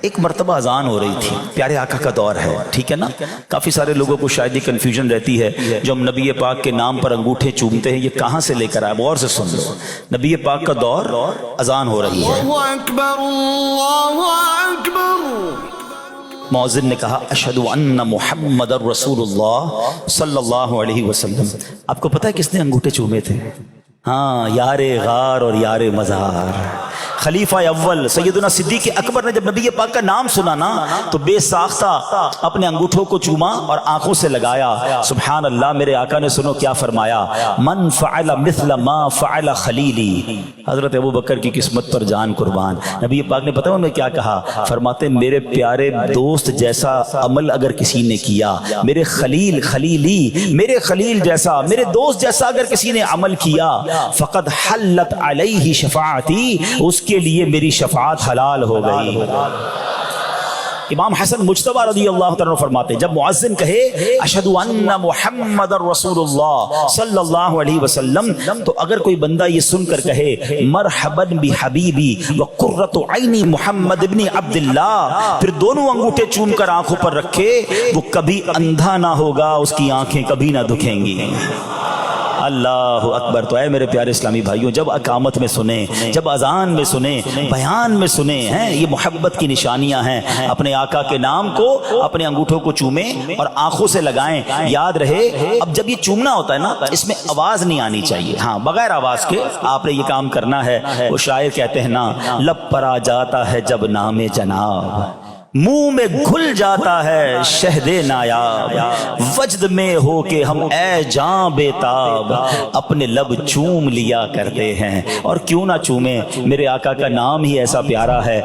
ایک مرتبہ اذان ہو رہی تھی، پیارے آقا کا دور ہے، ٹھیک ہے نا؟ کافی سارے لوگوں کو شاید یہ کنفیوژن رہتی ہے جو ہم نبی پاک کے نام پر انگوٹھے چومتے ہیں یہ کہاں سے لے کر آئے؟ غور سے سن لو، نبی پاک کا دور، اذان ہو رہی ہے، اللہ اکبر اللہ اکبر، مؤذن نے کہا اشہد ان محمد رسول اللہ صلی اللہ علیہ وسلم۔ آپ کو پتہ ہے کس نے انگوٹھے چومے تھے؟ ہاں، یار غار اور یار مزار، خلیفہ اول سیدنا صدیق اکبر نے جب نبی پاک کا نام سنا نا تو بے ساختہ اپنے انگوٹھوں کو چوما اور آنکھوں سے لگایا۔ سبحان اللہ، میرے آقا نے سنو کیا فرمایا، من فعل مثل ما فعل خلیلی، حضرت ابوبکر کی قسمت پر جان قربان۔ نبی پاک نے پتہ انہوں نے کیا کہا؟ فرماتے میرے پیارے دوست جیسا عمل اگر کسی نے کیا، میرے خلیل خلیلی، میرے خلیل جیسا، میرے دوست جیسا اگر کسی نے عمل کیا، فقد حلت علیہ شفاعتی، اس کے لیے میری شفاعت حلال ہو گئی۔ امام حسن مجتبی رضی اللہ تعالیٰ فرماتے جب مؤذن کہے اشہد ان محمد رسول اللہ صلی اللہ علیہ وسلم، تو اگر کوئی بندہ یہ سن کر کہے مرحبا بحبیبی وقرۃ عینی محمد ابن عبداللہ، پھر دونوں انگوٹھے چوم کر آنکھوں پر رکھے، وہ کبھی اندھا نہ ہوگا، اس کی آنکھیں کبھی نہ دکھیں گی۔ اللہ اکبر۔ تو اے میرے پیارے اسلامی بھائیوں، جب اقامت میں سنیں، جب اذان میں سنیں، بیان میں سنیں، ہیں یہ محبت کی نشانیاں ہیں، اپنے آقا کے نام کو اپنے انگوٹھوں کو چومیں اور آنکھوں سے لگائیں۔ یاد رہے اب جب یہ چومنا ہوتا ہے نا اس میں آواز نہیں آنی چاہیے، ہاں بغیر آواز کے آپ نے یہ کام کرنا ہے۔ وہ شاعر کہتے ہیں نا، لب پر آ جاتا ہے جب نام جناب، منہ میں گھل جاتا ہے شہد نایاب، وجد میں ہو کہ ہم اے جاں بیتاب، اپنے لب چوم لیا کرتے ہیں، اور کیوں نہ چومیں، میرے آقا کا نام ہی ایسا پیارا ہے۔